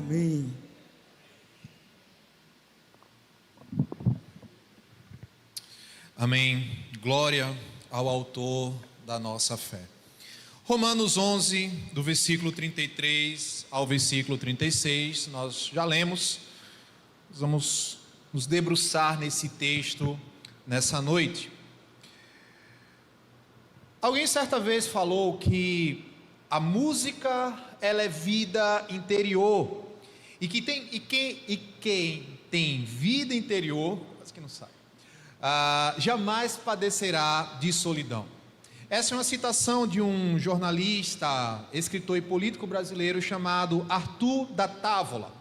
Amém. Amém. Glória ao autor da nossa fé. Romanos 11, do versículo 33 ao versículo 36, nós já lemos. Nós vamos nos debruçar nesse texto nessa noite. Alguém certa vez falou que a música, ela é vida interior. E quem tem vida interior, mas que não sabe, jamais padecerá de solidão. Essa é uma citação de um jornalista, escritor e político brasileiro chamado Arthur da Távola.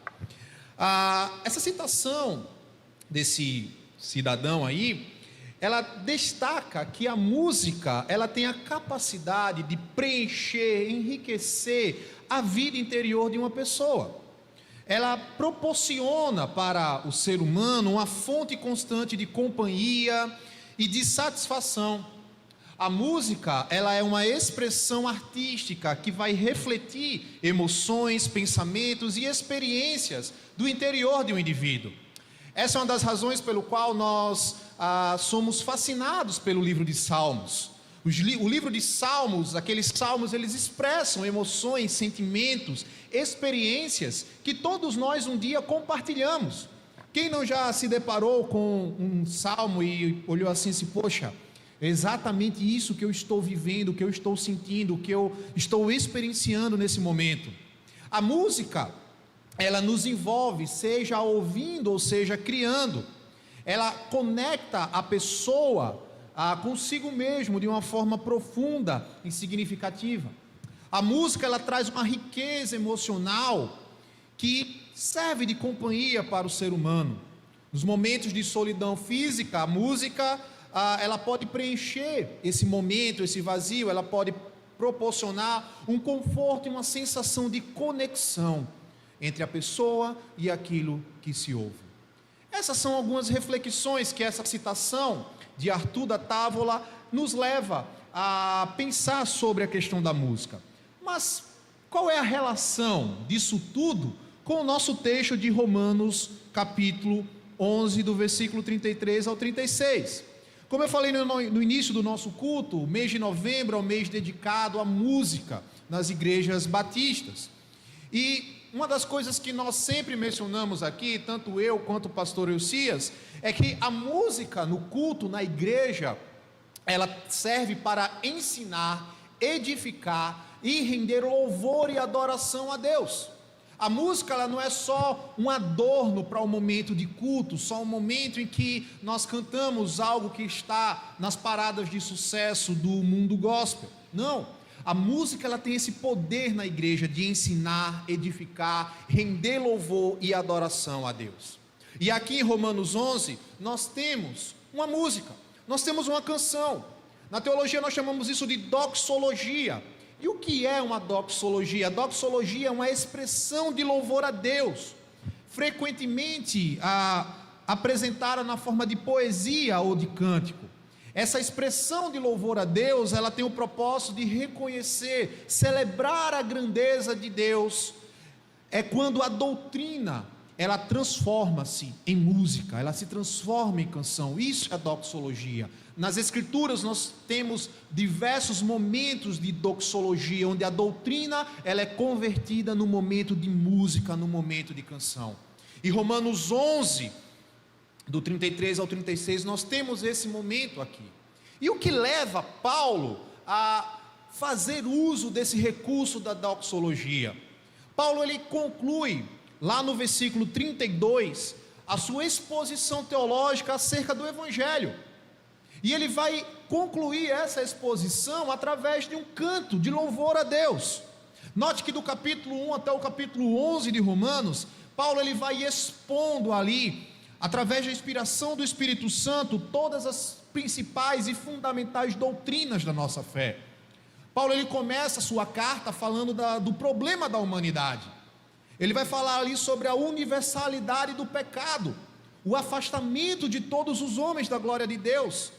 Essa citação desse cidadão aí, ela destaca que a música, ela tem a capacidade de preencher, enriquecer a vida interior de uma pessoa. Ela proporciona para o ser humano uma fonte constante de companhia e de satisfação. A música, ela é uma expressão artística que vai refletir emoções, pensamentos e experiências do interior de um indivíduo. Essa é uma das razões pelo qual nós somos fascinados pelo livro de Salmos. O livro de Salmos, aqueles salmos, eles expressam emoções, sentimentos, experiências que todos nós um dia compartilhamos. Quem não já se deparou com um salmo e olhou assim, poxa, é exatamente isso que eu estou vivendo, que eu estou sentindo, que eu estou experienciando nesse momento. A música, ela nos envolve, seja ouvindo ou seja criando. Ela conecta a pessoa consigo mesmo de uma forma profunda e significativa. A música, ela traz uma riqueza emocional que serve de companhia para o ser humano. Nos momentos de solidão física, a música, ela pode preencher esse momento, esse vazio, ela pode proporcionar um conforto e uma sensação de conexão entre a pessoa e aquilo que se ouve. Essas são algumas reflexões que essa citação de Arthur da Távola nos leva a pensar sobre a questão da música. Mas qual é a relação disso tudo com o nosso texto de Romanos, capítulo 11, do versículo 33 ao 36? Como eu falei no início do nosso culto, o mês de novembro é um mês dedicado à música nas igrejas batistas. E uma das coisas que nós sempre mencionamos aqui, tanto eu quanto o pastor Eucias, é que a música no culto, na igreja, ela serve para ensinar, edificar e render louvor e adoração a Deus. A música, ela não é só um adorno para o momento de culto, só um momento em que nós cantamos algo que está nas paradas de sucesso do mundo gospel. Não. A música, ela tem esse poder na igreja de ensinar, edificar, render louvor e adoração a Deus. E aqui em Romanos 11, nós temos uma música, nós temos uma canção. Na teologia nós chamamos isso de doxologia. E o que é uma doxologia? A doxologia é uma expressão de louvor a Deus, frequentemente apresentada na forma de poesia ou de cântico. Essa expressão de louvor a Deus, ela tem o propósito de reconhecer, celebrar a grandeza de Deus. É quando a doutrina, ela transforma-se em música, ela se transforma em canção. Isso é a doxologia. Nas escrituras nós temos diversos momentos de doxologia, onde a doutrina, ela é convertida no momento de música, no momento de canção. E Romanos 11, do 33 ao 36, nós temos esse momento aqui. E o que leva Paulo a fazer uso desse recurso da doxologia? Paulo, ele conclui, lá no versículo 32, a sua exposição teológica acerca do Evangelho. E ele vai concluir essa exposição através de um canto de louvor a Deus. Note que do capítulo 1 até o capítulo 11 de Romanos, Paulo, ele vai expondo ali, através da inspiração do Espírito Santo, todas as principais e fundamentais doutrinas da nossa fé. Paulo, ele começa a sua carta falando do problema da humanidade. Ele vai falar ali sobre a universalidade do pecado, o afastamento de todos os homens da glória de Deus.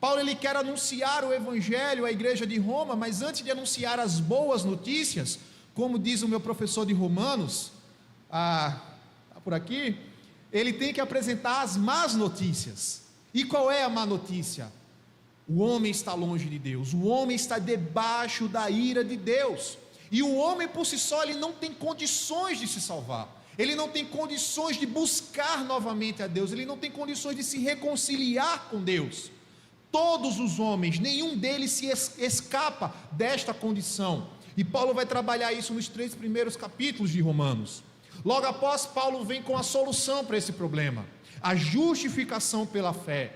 Paulo, ele quer anunciar o Evangelho à igreja de Roma, mas antes de anunciar as boas notícias, como diz o meu professor de Romanos, tá por aqui, ele tem que apresentar as más notícias. E qual é a má notícia? O homem está longe de Deus, o homem está debaixo da ira de Deus, e o homem por si só, ele não tem condições de se salvar, ele não tem condições de buscar novamente a Deus, ele não tem condições de se reconciliar com Deus. Todos os homens, nenhum deles se escapa desta condição, e Paulo vai trabalhar isso nos 3 primeiros capítulos de Romanos. Logo após, Paulo vem com a solução para esse problema, a justificação pela fé.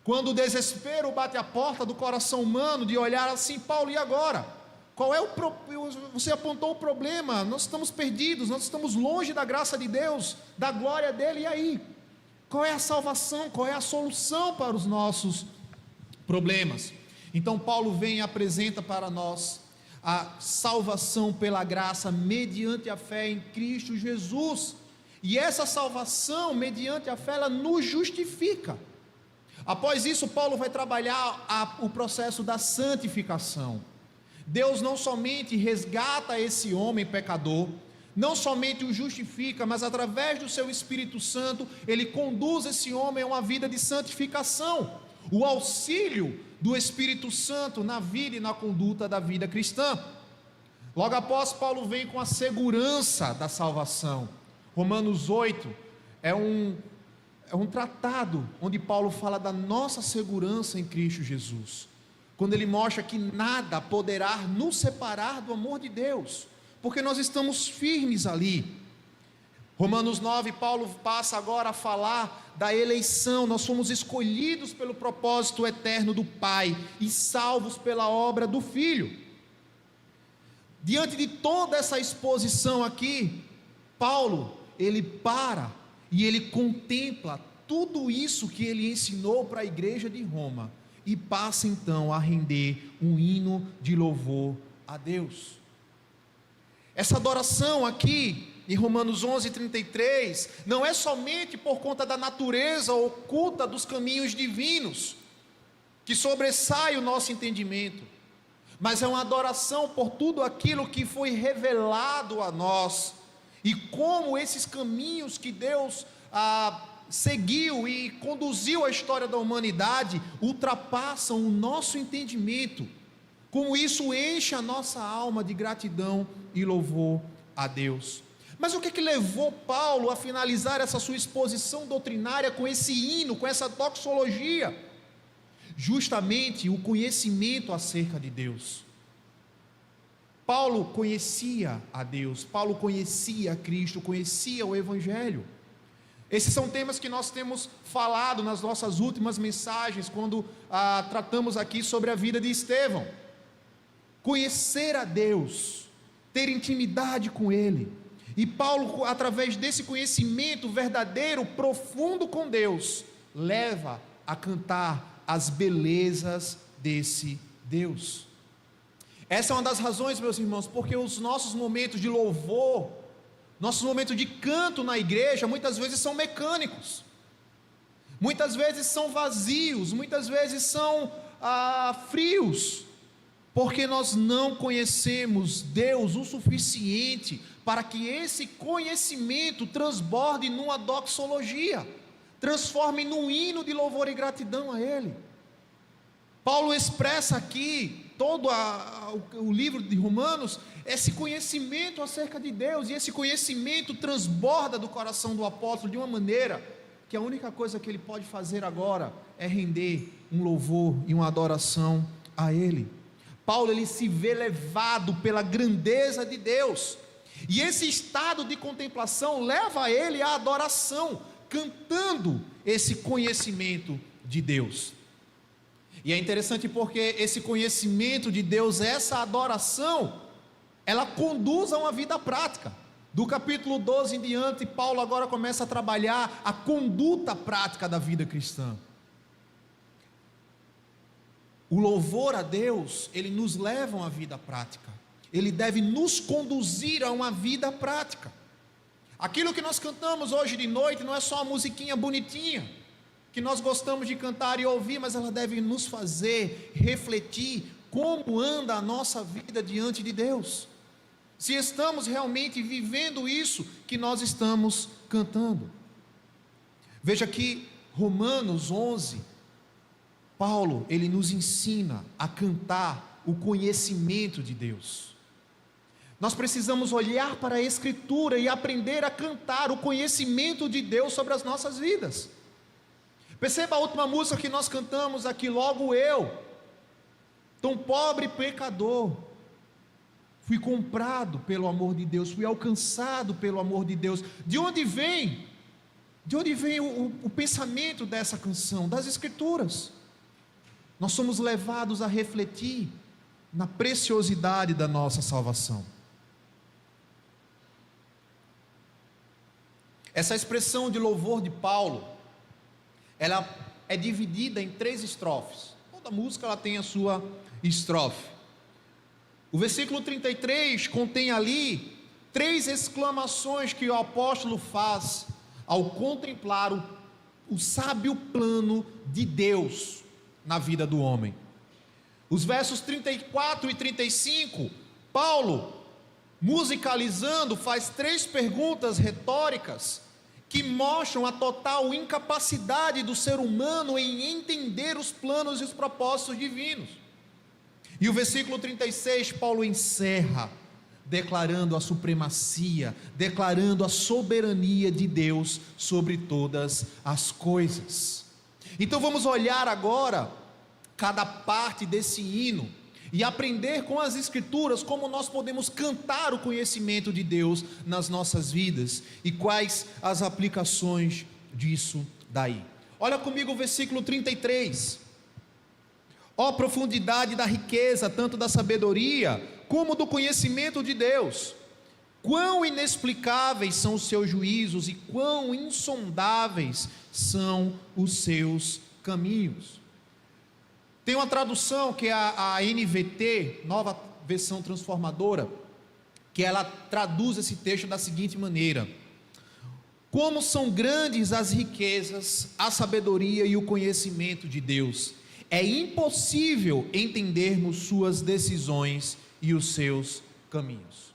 Quando o desespero bate a porta do coração humano, de olhar assim: Paulo, e agora? Qual é você apontou o problema, nós estamos perdidos, nós estamos longe da graça de Deus, da glória dele, e aí? Qual é a salvação, qual é a solução para os nossos problemas? Então Paulo vem e apresenta para nós a salvação pela graça, mediante a fé em Cristo Jesus, e essa salvação, mediante a fé, ela nos justifica. Após isso, Paulo vai trabalhar o processo da santificação. Deus não somente resgata esse homem pecador, não somente o justifica, mas através do seu Espírito Santo, ele conduz esse homem a uma vida de santificação, o auxílio do Espírito Santo na vida e na conduta da vida cristã. Logo após, Paulo vem com a segurança da salvação. Romanos 8 é um tratado onde Paulo fala da nossa segurança em Cristo Jesus, quando ele mostra que nada poderá nos separar do amor de Deus, porque nós estamos firmes ali. Romanos 9, Paulo passa agora a falar da eleição. Nós fomos escolhidos pelo propósito eterno do Pai e salvos pela obra do Filho. Diante de toda essa exposição aqui, Paulo, ele para e ele contempla tudo isso que ele ensinou para a igreja de Roma, e passa então a render um hino de louvor a Deus. Essa adoração aqui, em Romanos 11:33, não é somente por conta da natureza oculta dos caminhos divinos, que sobressai o nosso entendimento, mas é uma adoração por tudo aquilo que foi revelado a nós, e como esses caminhos que Deus seguiu e conduziu a história da humanidade ultrapassam o nosso entendimento, como isso enche a nossa alma de gratidão e louvor a Deus. Mas o que levou Paulo a finalizar essa sua exposição doutrinária com esse hino, com essa doxologia? Justamente o conhecimento acerca de Deus. Paulo conhecia a Deus, Paulo conhecia a Cristo, conhecia o Evangelho. Esses são temas que nós temos falado nas nossas últimas mensagens, quando tratamos aqui sobre a vida de Estevão. Conhecer a Deus, ter intimidade com Ele, e Paulo, através desse conhecimento verdadeiro, profundo com Deus, leva a cantar as belezas desse Deus. Essa é uma das razões, meus irmãos, porque os nossos momentos de louvor, nossos momentos de canto na igreja, muitas vezes são mecânicos, muitas vezes são vazios, muitas vezes são frios, porque nós não conhecemos Deus o suficiente para que esse conhecimento transborde numa doxologia, transforme num hino de louvor e gratidão a Ele. Paulo expressa aqui, todo o livro de Romanos, esse conhecimento acerca de Deus, e esse conhecimento transborda do coração do apóstolo de uma maneira que a única coisa que ele pode fazer agora é render um louvor e uma adoração a Ele. Paulo, ele se vê levado pela grandeza de Deus, e esse estado de contemplação leva ele à adoração, cantando esse conhecimento de Deus. E é interessante porque esse conhecimento de Deus, essa adoração, ela conduz a uma vida prática. Do capítulo 12 em diante, Paulo agora começa a trabalhar a conduta prática da vida cristã. O louvor a Deus, ele nos leva a uma vida prática, ele deve nos conduzir a uma vida prática. Aquilo que nós cantamos hoje de noite não é só uma musiquinha bonitinha, que nós gostamos de cantar e ouvir, mas ela deve nos fazer refletir como anda a nossa vida diante de Deus. se estamos realmente vivendo isso que nós estamos cantando. Veja que Romanos 11, Paulo, ele nos ensina a cantar o conhecimento de Deus. Nós precisamos olhar para a Escritura e aprender a cantar o conhecimento de Deus sobre as nossas vidas. Perceba a última música que nós cantamos aqui, logo eu, tão pobre pecador, fui comprado pelo amor de Deus, fui alcançado pelo amor de Deus. De onde vem o pensamento dessa canção? Das Escrituras. Nós somos levados a refletir na preciosidade da nossa salvação. Essa expressão de louvor de Paulo, ela é dividida em 3 estrofes. Toda música ela tem a sua estrofe. O versículo 33 contém ali 3 exclamações que o apóstolo faz ao contemplar o sábio plano de Deus na vida do homem. Os versos 34 e 35, Paulo, musicalizando, faz 3 perguntas retóricas que mostram a total incapacidade do ser humano em entender os planos e os propósitos divinos. E o versículo 36, Paulo encerra declarando a supremacia, declarando a soberania de Deus sobre todas as coisas. Então vamos olhar agora cada parte desse hino e aprender com as Escrituras como nós podemos cantar o conhecimento de Deus nas nossas vidas e quais as aplicações disso daí. Olha comigo o versículo 33. Ó profundidade da riqueza, tanto da sabedoria como do conhecimento de Deus, quão inexplicáveis são os seus juízos e quão insondáveis são os seus caminhos. Tem uma tradução que é a NVT, Nova Versão Transformadora, que ela traduz esse texto da seguinte maneira: como são grandes as riquezas, a sabedoria e o conhecimento de Deus, é impossível entendermos suas decisões e os seus caminhos.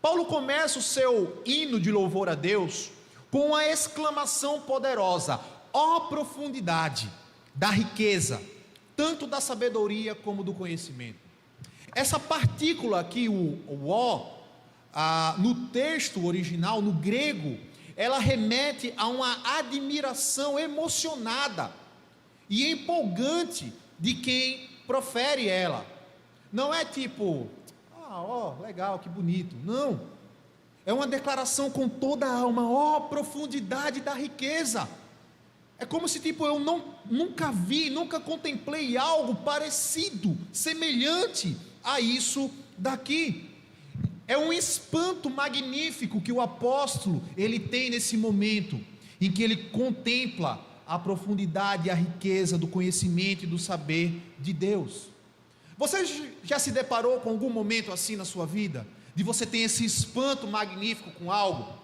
Paulo começa o seu hino de louvor a Deus com a exclamação poderosa: ó profundidade da riqueza, tanto da sabedoria como do conhecimento. Essa partícula aqui, o ó, no texto original, no grego, ela remete a uma admiração emocionada e empolgante de quem profere ela. Não é tipo, ó, legal, que bonito. Não, é uma declaração com toda a alma: ó profundidade da riqueza. É como se tipo, eu nunca vi, nunca contemplei algo parecido, semelhante a isso daqui. É um espanto magnífico que o apóstolo, ele tem nesse momento, em que ele contempla a profundidade e a riqueza do conhecimento e do saber de Deus. Você já se deparou com algum momento assim na sua vida, de você ter esse espanto magnífico com algo?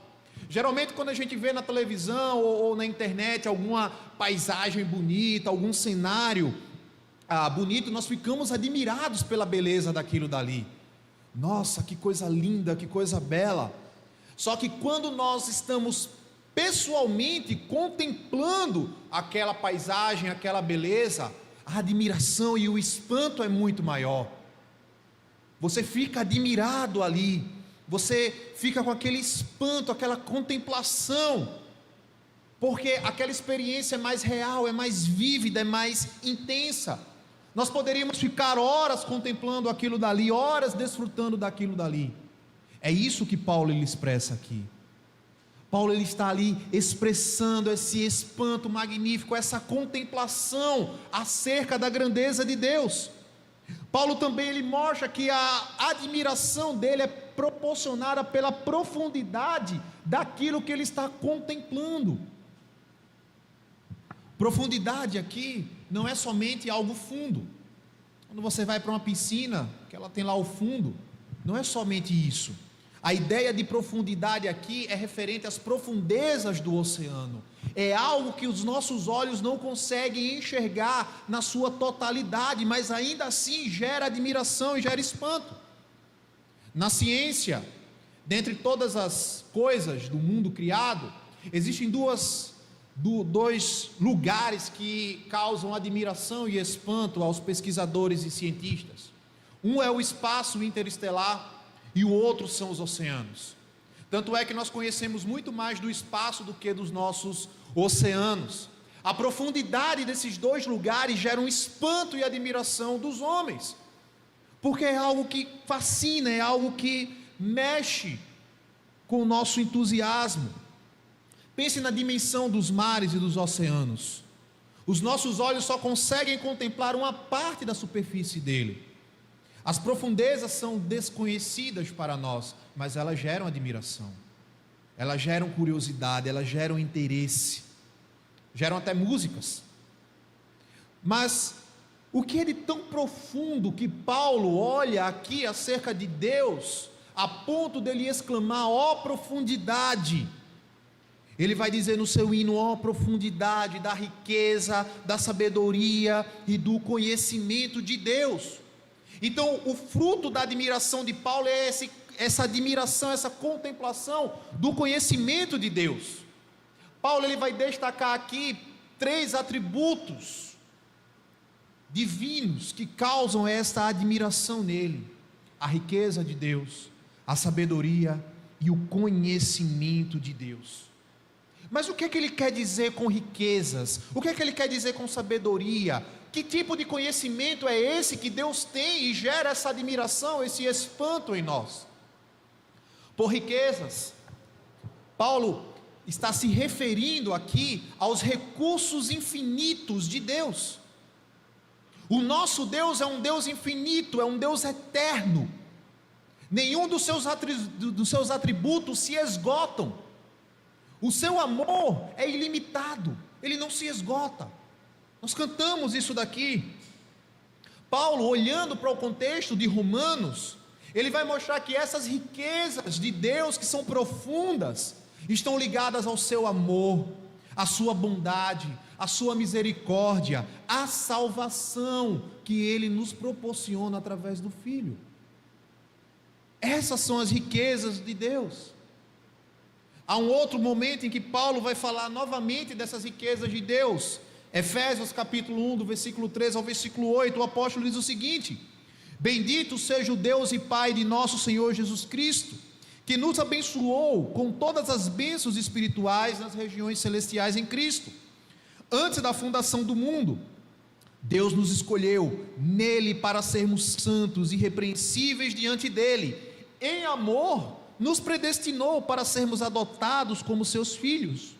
Geralmente quando a gente vê na televisão ou na internet alguma paisagem bonita, algum cenário bonito, nós ficamos admirados pela beleza daquilo dali. Nossa, que coisa linda, que coisa bela. Só que quando nós estamos pessoalmente contemplando aquela paisagem, aquela beleza, a admiração e o espanto é muito maior. Você fica admirado ali, você fica com aquele espanto, aquela contemplação, porque aquela experiência é mais real, é mais vívida, é mais intensa. Nós poderíamos ficar horas contemplando aquilo dali, horas desfrutando daquilo dali. É isso que Paulo ele expressa aqui. Paulo ele está ali expressando esse espanto magnífico, essa contemplação acerca da grandeza de Deus. Paulo também ele mostra que a admiração dele é proporcionada pela profundidade daquilo que ele está contemplando. Profundidade aqui não é somente algo fundo. Quando você vai para uma piscina, que ela tem lá o fundo, não é somente isso. A ideia de profundidade aqui é referente às profundezas do oceano. É algo que os nossos olhos não conseguem enxergar na sua totalidade, mas ainda assim gera admiração e gera espanto. Na ciência, dentre todas as coisas do mundo criado, existem dois lugares que causam admiração e espanto aos pesquisadores e cientistas. Um é o espaço interestelar e o outro são os oceanos. Tanto é que nós conhecemos muito mais do espaço do que dos nossos oceanos. A profundidade desses dois lugares gera um espanto e admiração dos homens, porque é algo que fascina, é algo que mexe com o nosso entusiasmo. Pense na dimensão dos mares e dos oceanos. Os nossos olhos só conseguem contemplar uma parte da superfície dele. As profundezas são desconhecidas para nós, mas elas geram admiração, elas geram curiosidade, elas geram interesse, geram até músicas. Mas o que é de tão profundo que Paulo olha aqui acerca de Deus, a ponto dele exclamar: ó profundidade? Ele vai dizer no seu hino: ó profundidade da riqueza, da sabedoria e do conhecimento de Deus. Então o fruto da admiração de Paulo é essa admiração, essa contemplação do conhecimento de Deus. Paulo ele vai destacar aqui 3 atributos divinos que causam esta admiração nele: a riqueza de Deus, a sabedoria e o conhecimento de Deus. Mas o que é que ele quer dizer com riquezas? O que é que ele quer dizer com sabedoria? Que tipo de conhecimento é esse que Deus tem e gera essa admiração, esse espanto em nós? Por riquezas, Paulo está se referindo aqui aos recursos infinitos de Deus. O nosso Deus é um Deus infinito, é um Deus eterno. Nenhum dos seus atributos se esgotam. O seu amor é ilimitado, ele não se esgota. Nós cantamos isso daqui. Paulo, olhando para o contexto de Romanos, ele vai mostrar que essas riquezas de Deus, que são profundas, estão ligadas ao seu amor, à sua bondade, à sua misericórdia, à salvação que ele nos proporciona através do Filho. Essas são as riquezas de Deus. Há um outro momento em que Paulo vai falar novamente dessas riquezas de Deus. Efésios capítulo 1, do versículo 3 ao versículo 8, o apóstolo diz o seguinte: bendito seja o Deus e Pai de nosso Senhor Jesus Cristo, que nos abençoou com todas as bênçãos espirituais nas regiões celestiais em Cristo. Antes da fundação do mundo, Deus nos escolheu nele para sermos santos e irrepreensíveis diante dele. Em amor, nos predestinou para sermos adotados como seus filhos,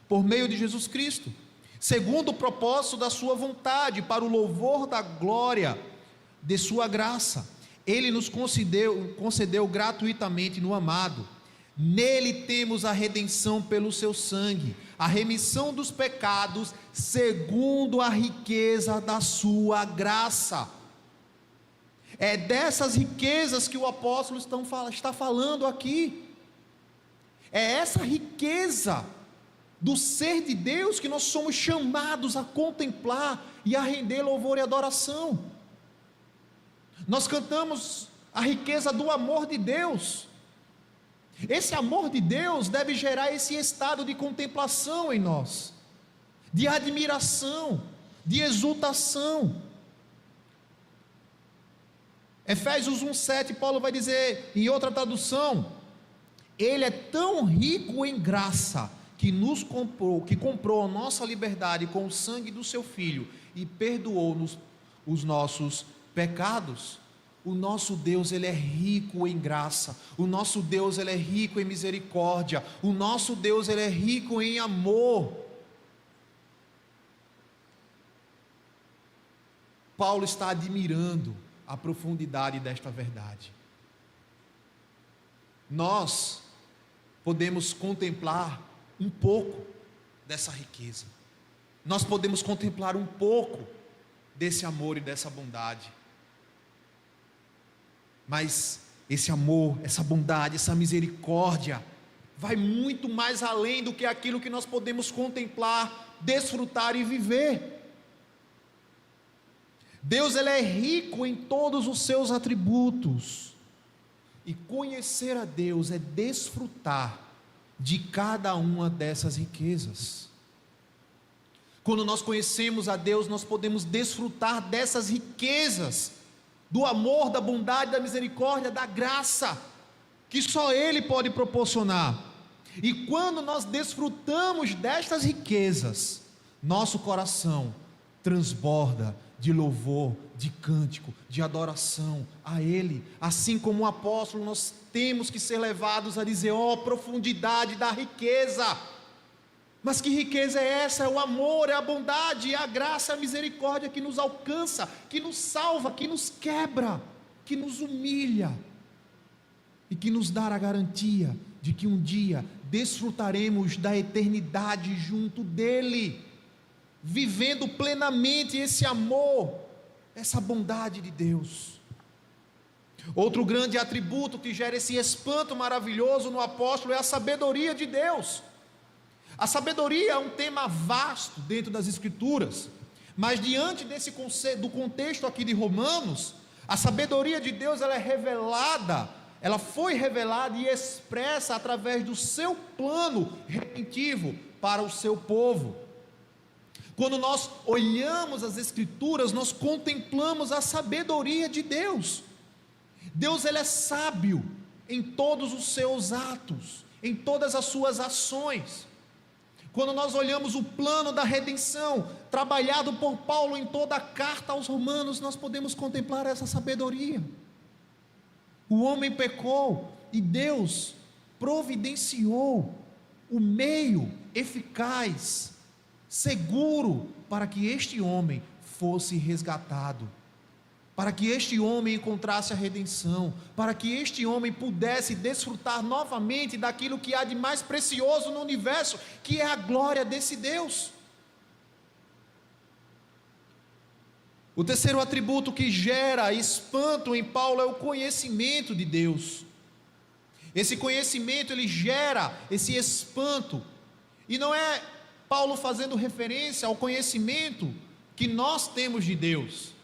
por meio de Jesus Cristo, segundo o propósito da sua vontade, para o louvor da glória de sua graça. Ele nos concedeu gratuitamente no amado. Nele temos a redenção pelo seu sangue, a remissão dos pecados, segundo a riqueza da sua graça. É dessas riquezas que o apóstolo está falando aqui. É essa riqueza do ser de Deus que nós somos chamados a contemplar e a render louvor e adoração. Nós cantamos a riqueza do amor de Deus. Esse amor de Deus deve gerar esse estado de contemplação em nós, de admiração, de exultação. Efésios 1,7, Paulo vai dizer em outra tradução: ele é tão rico em graça que comprou a nossa liberdade com o sangue do seu Filho e perdoou-nos os nossos pecados. O nosso Deus, ele é rico em graça. O nosso Deus, ele é rico em misericórdia. O nosso Deus, ele é rico em amor. Paulo está admirando a profundidade desta verdade. Nós podemos contemplar um pouco dessa riqueza. Nós podemos contemplar um pouco desse amor e dessa bondade. Mas esse amor, essa bondade, essa misericórdia vai muito mais além do que aquilo que nós podemos contemplar, desfrutar e viver. Deus, ele é rico em todos os seus atributos. E conhecer a Deus é desfrutar de cada uma dessas riquezas. Quando nós conhecemos a Deus, nós podemos desfrutar dessas riquezas, do amor, da bondade, da misericórdia, da graça, que só Ele pode proporcionar. E quando nós desfrutamos destas riquezas, nosso coração transborda de louvor, de cântico, de adoração a Ele. Assim como o apóstolo, nós temos que ser levados a dizer: ó, profundidade da riqueza. Mas que riqueza é essa? É o amor, é a bondade, é a graça, é a misericórdia que nos alcança, que nos salva, que nos quebra, que nos humilha e que nos dá a garantia de que um dia desfrutaremos da eternidade junto dEle, vivendo plenamente esse amor, essa bondade de Deus. Outro grande atributo que gera esse espanto maravilhoso no apóstolo é a sabedoria de Deus. A sabedoria é um tema vasto dentro das Escrituras, mas diante desse conceito, do contexto aqui de Romanos, a sabedoria de Deus ela é revelada, ela foi revelada e expressa através do seu plano redentivo para o seu povo. Quando nós olhamos as Escrituras, nós contemplamos a sabedoria de Deus. Deus ele é sábio em todos os seus atos, em todas as suas ações. Quando nós olhamos o plano da redenção, trabalhado por Paulo em toda a carta aos Romanos, nós podemos contemplar essa sabedoria. O homem pecou e Deus providenciou o meio eficaz, seguro, para que este homem fosse resgatado, para que este homem encontrasse a redenção, para que este homem pudesse desfrutar novamente daquilo que há de mais precioso no universo, que é a glória desse Deus. O terceiro atributo que gera espanto em Paulo é o conhecimento de Deus. Esse conhecimento ele gera esse espanto, e não é Paulo fazendo referência ao conhecimento que nós temos de Deus.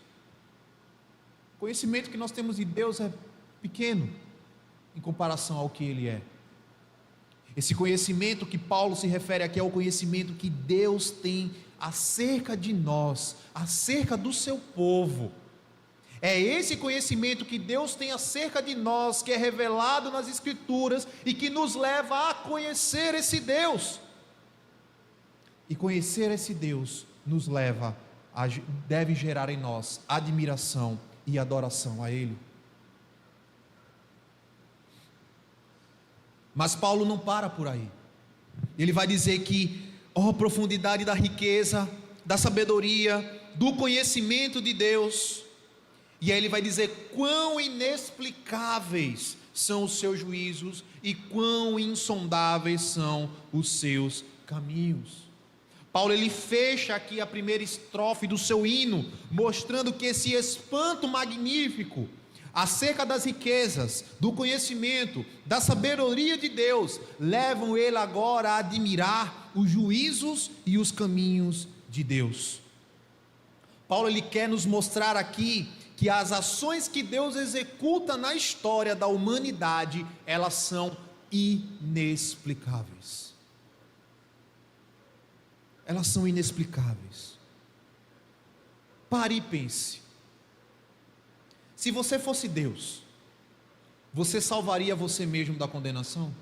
O conhecimento que nós temos de Deus é pequeno em comparação ao que Ele é. Esse conhecimento que Paulo se refere aqui é o conhecimento que Deus tem acerca de nós, acerca do seu povo. É esse conhecimento que Deus tem acerca de nós, que é revelado nas Escrituras e que nos leva a conhecer esse Deus. E conhecer esse Deus nos leva deve gerar em nós admiração e adoração a Ele. Mas Paulo não para por aí. Ele vai dizer que, profundidade da riqueza, da sabedoria, do conhecimento de Deus. E aí ele vai dizer quão inexplicáveis são os seus juízos e quão insondáveis são os seus caminhos. Paulo ele fecha aqui a primeira estrofe do seu hino, mostrando que esse espanto magnífico acerca das riquezas, do conhecimento, da sabedoria de Deus, levam ele agora a admirar os juízos e os caminhos de Deus. Paulo ele quer nos mostrar aqui que as ações que Deus executa na história da humanidade, elas são inexplicáveis. Elas são inexplicáveis. Pare e pense. Se você fosse Deus, você salvaria você mesmo da condenação?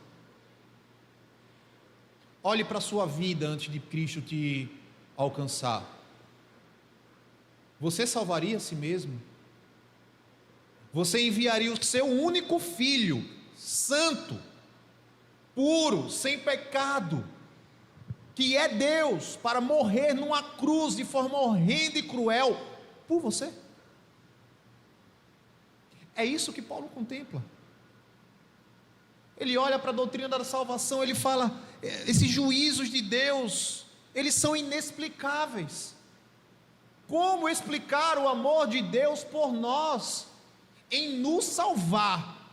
Olhe para a sua vida antes de Cristo te alcançar. Você salvaria a si mesmo? Você enviaria o seu único filho, santo, puro, sem pecado, que é Deus, para morrer numa cruz de forma horrenda e cruel por você? É isso que Paulo contempla. Ele olha para a doutrina da salvação, ele fala, esses juízos de Deus, eles são inexplicáveis. Como explicar o amor de Deus por nós, em nos salvar,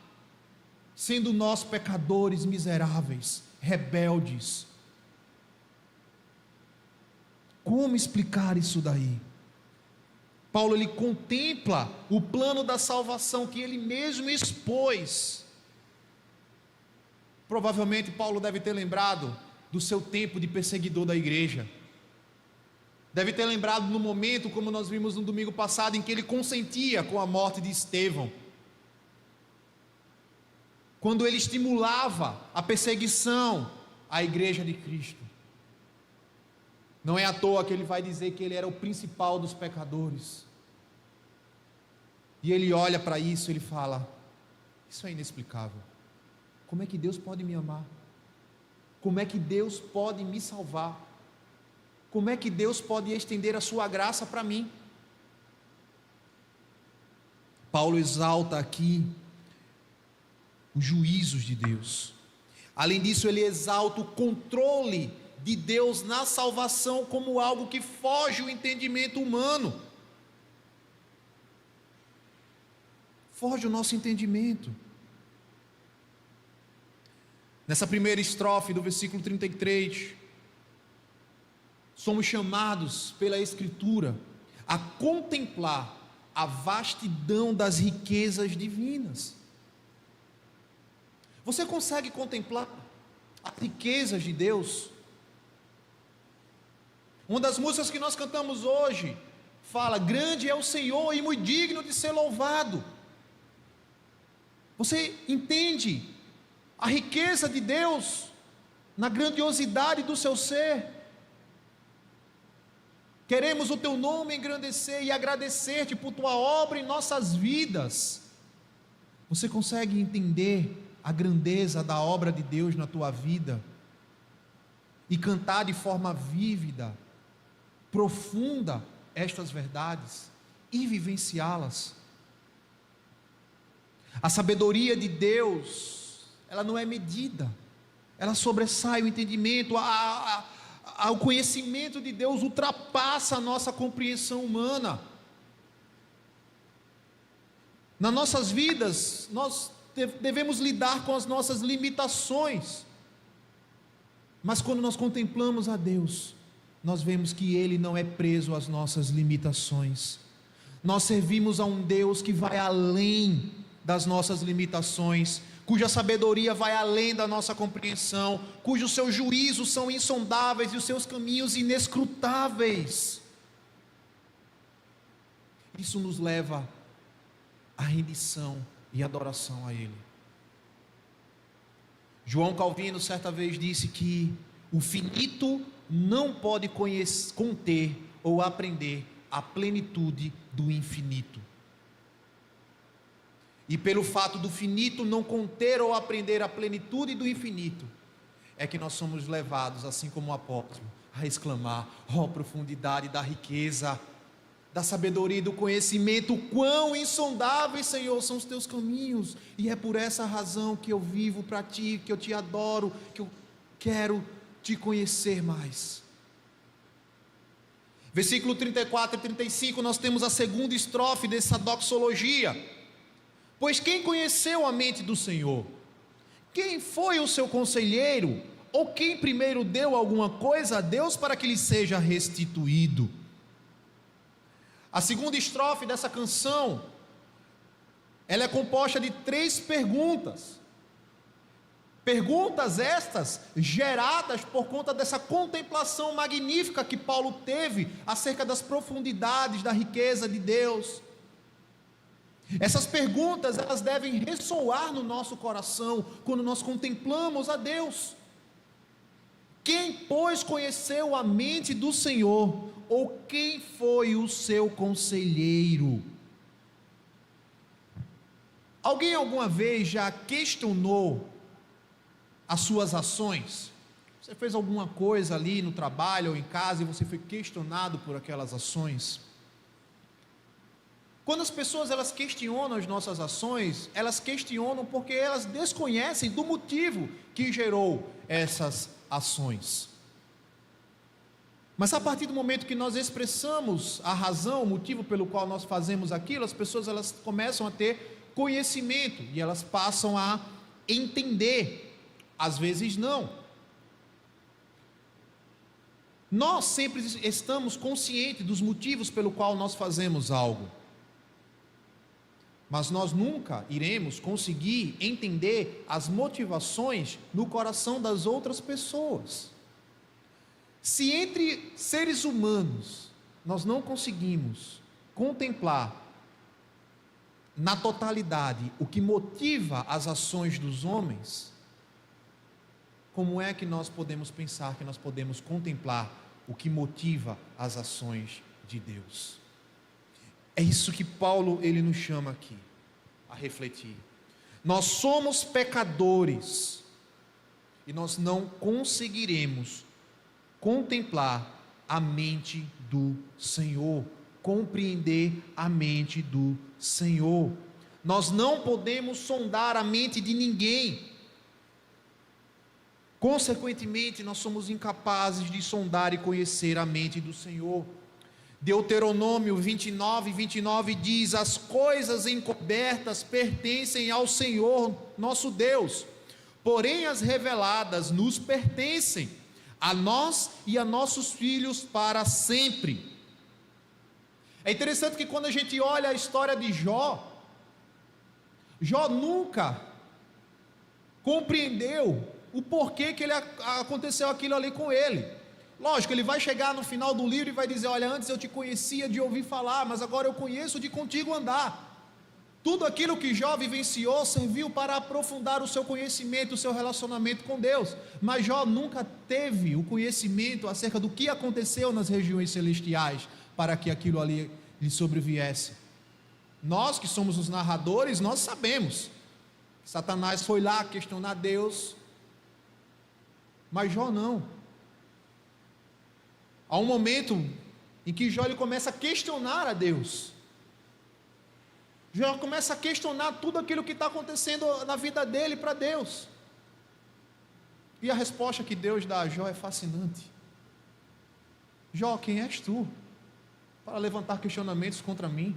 sendo nós pecadores miseráveis, rebeldes? Como explicar isso daí? Paulo ele contempla o plano da salvação que ele mesmo expôs Provavelmente Paulo deve ter lembrado do seu tempo de perseguidor da igreja. Deve ter lembrado no momento, como nós vimos no domingo passado, em que ele consentia com a morte de Estevão. Quando ele estimulava a perseguição à igreja de Cristo. Não é à toa que ele vai dizer que ele era o principal dos pecadores. E ele olha para isso e ele fala: isso é inexplicável. Como é que Deus pode me amar? Como é que Deus pode me salvar? Como é que Deus pode estender a sua graça para mim? Paulo exalta aqui os juízos de Deus. Além disso, ele exalta o controle de Deus na salvação como algo que foge ao entendimento humano. Foge o nosso entendimento. Nessa primeira estrofe do versículo 33, somos chamados pela Escritura a contemplar a vastidão das riquezas divinas. Você consegue contemplar as riquezas de Deus? Uma das músicas que nós cantamos hoje fala: grande é o Senhor e muito digno de ser louvado. Você entende a riqueza de Deus na grandiosidade do seu ser? Queremos o teu nome engrandecer e agradecer-te por tua obra em nossas vidas. Você consegue entender a grandeza da obra de Deus na tua vida e cantar de forma vívida, profunda estas verdades e vivenciá-las? A sabedoria de Deus, ela não é medida, ela sobressai o entendimento, o conhecimento de Deus ultrapassa a nossa compreensão humana. Nas nossas vidas, nós devemos lidar com as nossas limitações, mas quando nós contemplamos a Deus, nós vemos que Ele não é preso às nossas limitações. Nós servimos a um Deus que vai além das nossas limitações, cuja sabedoria vai além da nossa compreensão, cujos seus juízos são insondáveis e os seus caminhos inescrutáveis. Isso nos leva à rendição e adoração a Ele. João Calvino certa vez disse que o finito não pode conter ou aprender a plenitude do infinito. E pelo fato do finito não conter ou aprender a plenitude do infinito, é que nós somos levados, assim como o apóstolo, a exclamar: ó profundidade da riqueza, da sabedoria e do conhecimento, quão insondáveis, Senhor, são os teus caminhos, e é por essa razão que eu vivo para ti, que eu te adoro, que eu quero te conhecer mais. Versículo 34 e 35, nós temos a segunda estrofe dessa doxologia. Pois quem conheceu a mente do Senhor? Quem foi o seu conselheiro? Ou quem primeiro deu alguma coisa a Deus para que lhe seja restituído? A segunda estrofe dessa canção, ela é composta de 3 perguntas. Perguntas estas geradas por conta dessa contemplação magnífica que Paulo teve acerca das profundidades da riqueza de Deus. Essas perguntas, elas devem ressoar no nosso coração quando nós contemplamos a Deus. Quem, pois, conheceu a mente do Senhor? Ou quem foi o seu conselheiro? Alguém alguma vez já questionou as suas ações? Você fez alguma coisa ali no trabalho ou em casa e você foi questionado por aquelas ações? Quando as pessoas elas questionam as nossas ações, elas questionam porque elas desconhecem do motivo que gerou essas ações. Mas a partir do momento que nós expressamos a razão, o motivo pelo qual nós fazemos aquilo, as pessoas elas começam a ter conhecimento e elas passam a entender. Às vezes não. Nós sempre estamos conscientes dos motivos pelo qual nós fazemos algo. mas nós nunca iremos conseguir entender as motivações no coração das outras pessoas. Se entre seres humanos nós não conseguimos contemplar na totalidade o que motiva as ações dos homens, como é que nós podemos pensar que nós podemos contemplar o que motiva as ações de Deus? É isso que Paulo ele nos chama aqui a refletir. Nós somos pecadores e nós não conseguiremos contemplar a mente do Senhor, compreender a mente do Senhor. Nós não podemos sondar a mente de ninguém. Consequentemente, nós somos incapazes de sondar e conhecer a mente do Senhor. Deuteronômio 29 diz: as coisas encobertas pertencem ao Senhor nosso Deus, porém as reveladas nos pertencem, a nós e a nossos filhos para sempre. É interessante que quando a gente olha a história de Jó, Jó nunca compreendeu o porquê que aconteceu aquilo ali com ele. Lógico, ele vai chegar no final do livro e vai dizer: olha, antes eu te conhecia de ouvir falar, mas agora eu conheço de contigo andar. Tudo aquilo que Jó vivenciou serviu para aprofundar o seu conhecimento, o seu relacionamento com Deus, mas Jó nunca teve o conhecimento acerca do que aconteceu nas regiões celestiais, para que aquilo ali lhe sobreviesse. Nós que somos os narradores, nós sabemos, Satanás foi lá questionar Deus, mas Jó não. Há um momento em que Jó ele começa a questionar a Deus. Jó começa a questionar tudo aquilo que está acontecendo na vida dele para Deus. E a resposta que Deus dá a Jó é fascinante. Jó, quem és tu para levantar questionamentos contra mim?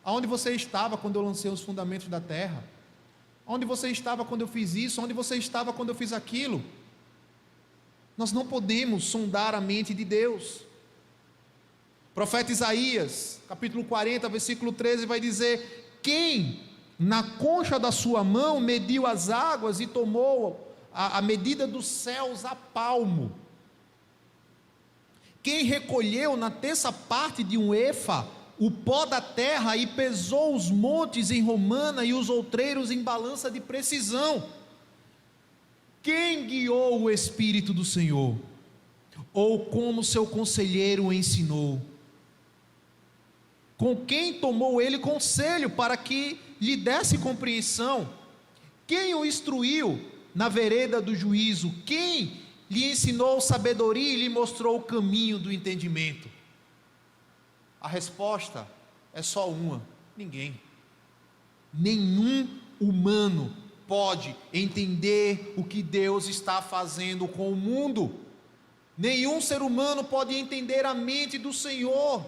Aonde você estava quando eu lancei os fundamentos da terra? Onde você estava quando eu fiz isso? Onde você estava quando eu fiz aquilo? Nós não podemos sondar a mente de Deus. Profeta Isaías, capítulo 40, versículo 13, vai dizer: quem na concha da sua mão mediu as águas e tomou a medida dos céus a palmo? Quem recolheu na terça parte de um efa o pó da terra e pesou os montes em romana e os outreiros em balança de precisão? Quem guiou o Espírito do Senhor? Ou como seu conselheiro o ensinou? Com quem tomou ele conselho para que lhe desse compreensão? Quem o instruiu na vereda do juízo? Quem lhe ensinou sabedoria e lhe mostrou o caminho do entendimento? A resposta é só uma: ninguém. Nenhum humano pode entender o que Deus está fazendo com o mundo. Nenhum ser humano pode entender a mente do Senhor.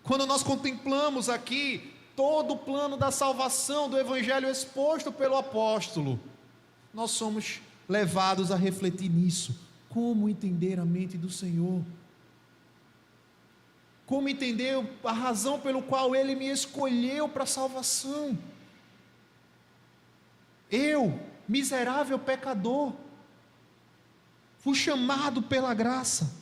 Quando nós contemplamos aqui todo o plano da salvação do Evangelho exposto pelo apóstolo, nós somos levados a refletir nisso. Como entender a mente do Senhor? Como entender a razão pelo qual Ele me escolheu para a salvação? Eu, miserável pecador, fui chamado pela graça.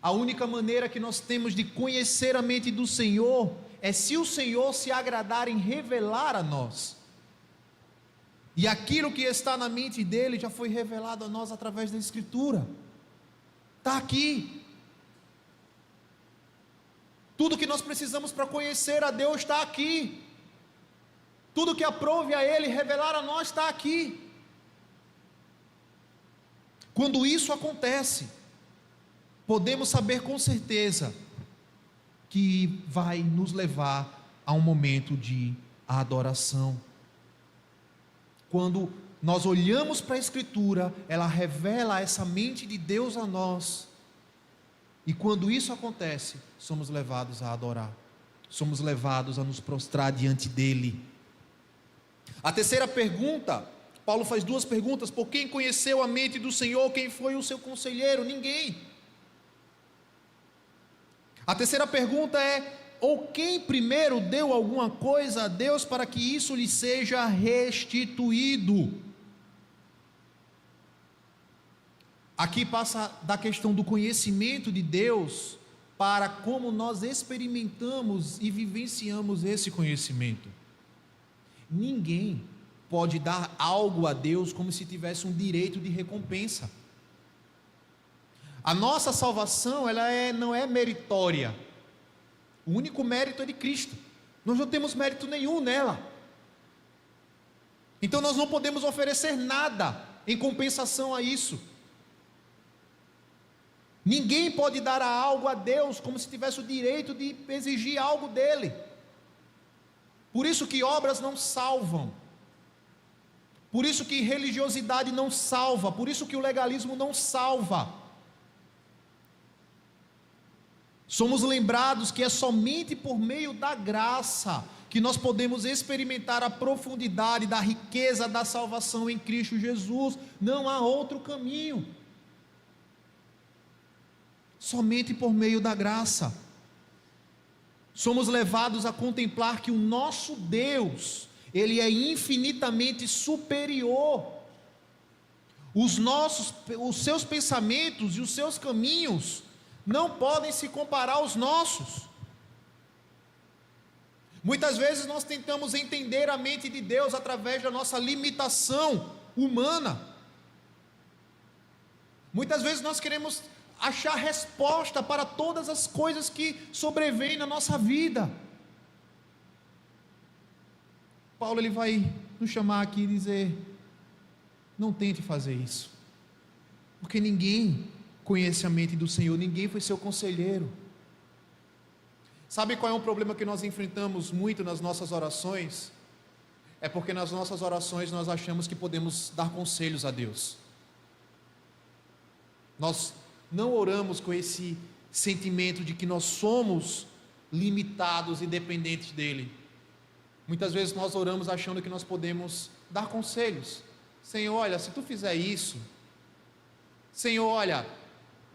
A única maneira que nós temos de conhecer a mente do Senhor é se o Senhor se agradar em revelar a nós. E aquilo que está na mente dele já foi revelado a nós através da Escritura. Está aqui. Tudo que nós precisamos para conhecer a Deus está aqui. Tudo que aprove a Ele revelar a nós está aqui. Quando isso acontece, podemos saber com certeza que vai nos levar a um momento de adoração. Quando nós olhamos para a Escritura, ela revela essa mente de Deus a nós. E quando isso acontece, somos levados a adorar. Somos levados a nos prostrar diante dEle. A terceira pergunta, Paulo faz duas perguntas: por quem conheceu a mente do Senhor? Quem foi o seu conselheiro? Ninguém. A terceira pergunta é: ou quem primeiro deu alguma coisa a Deus para que isso lhe seja restituído? Aqui passa da questão do conhecimento de Deus para como nós experimentamos e vivenciamos esse conhecimento. Ninguém pode dar algo a Deus como se tivesse um direito de recompensa. A nossa salvação, não é meritória. O único mérito é de Cristo. Nós não temos mérito nenhum nela. Então nós não podemos oferecer nada em compensação a isso. Ninguém pode dar algo a Deus como se tivesse o direito de exigir algo dele. Por isso que obras não salvam. Por isso que religiosidade não salva. Por isso que o legalismo não salva. Somos lembrados que é somente por meio da graça que nós podemos experimentar a profundidade da riqueza da salvação em Cristo Jesus. Não há outro caminho. Somente por meio da graça. Somos levados a contemplar que o nosso Deus, Ele é infinitamente superior. Os seus pensamentos e os seus caminhos não podem se comparar aos nossos. Muitas vezes nós tentamos entender a mente de Deus através da nossa limitação humana. Muitas vezes nós queremos achar resposta para todas as coisas que sobrevêm na nossa vida. Paulo ele vai nos chamar aqui e dizer: não tente fazer isso, porque ninguém conhece a mente do Senhor, ninguém foi seu conselheiro. Sabe qual é um problema que nós enfrentamos muito nas nossas orações? É porque nas nossas orações nós achamos que podemos dar conselhos a Deus. Nós não oramos com esse sentimento de que nós somos limitados e dependentes dEle. Muitas vezes nós oramos achando que nós podemos dar conselhos. Senhor, olha, se tu fizer isso, Senhor, olha,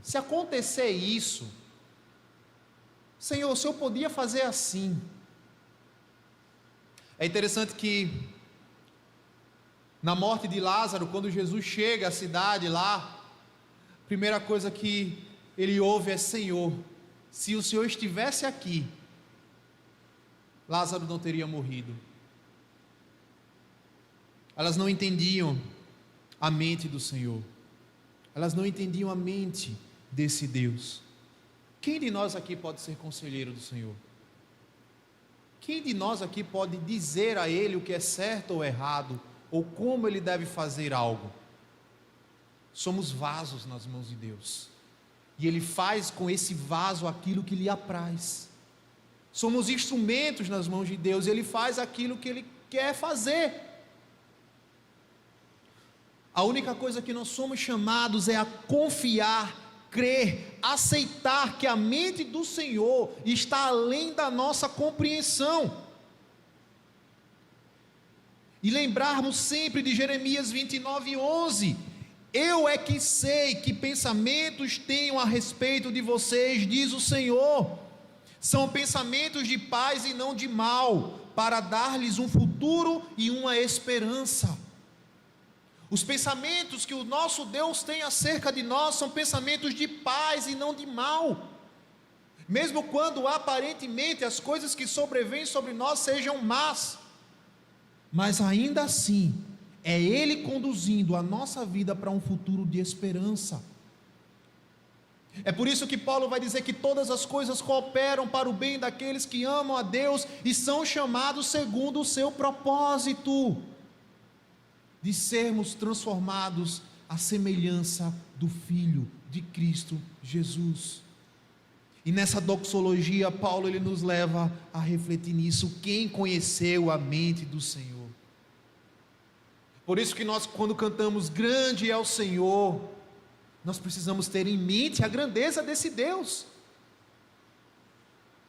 se acontecer isso, Senhor, o Senhor podia fazer assim. É interessante que na morte de Lázaro, quando Jesus chega à cidade lá, a primeira coisa que ele ouve é: Senhor, se o Senhor estivesse aqui, Lázaro não teria morrido. Elas não entendiam a mente do Senhor, elas não entendiam a mente desse Deus. Quem de nós aqui pode ser conselheiro do Senhor? Quem de nós aqui pode dizer a Ele o que é certo ou errado, ou como Ele deve fazer algo? Somos vasos nas mãos de Deus, e Ele faz com esse vaso aquilo que lhe apraz. Somos instrumentos nas mãos de Deus, e Ele faz aquilo que Ele quer fazer. A única coisa que nós somos chamados é a confiar, crer, aceitar que a mente do Senhor está além da nossa compreensão. E lembrarmos sempre de Jeremias 29:11: eu é que sei que pensamentos tenho a respeito de vocês, diz o Senhor, são pensamentos de paz e não de mal, para dar-lhes um futuro e uma esperança. Os pensamentos que o nosso Deus tem acerca de nós são pensamentos de paz e não de mal, mesmo quando aparentemente as coisas que sobrevêm sobre nós sejam más, mas ainda assim é Ele conduzindo a nossa vida para um futuro de esperança. É por isso que Paulo vai dizer que todas as coisas cooperam para o bem daqueles que amam a Deus e são chamados segundo o seu propósito, de sermos transformados à semelhança do Filho de Cristo Jesus. E nessa doxologia, Paulo ele nos leva a refletir nisso: quem conheceu a mente do Senhor? Por isso que nós, quando cantamos grande é o Senhor, nós precisamos ter em mente a grandeza desse Deus,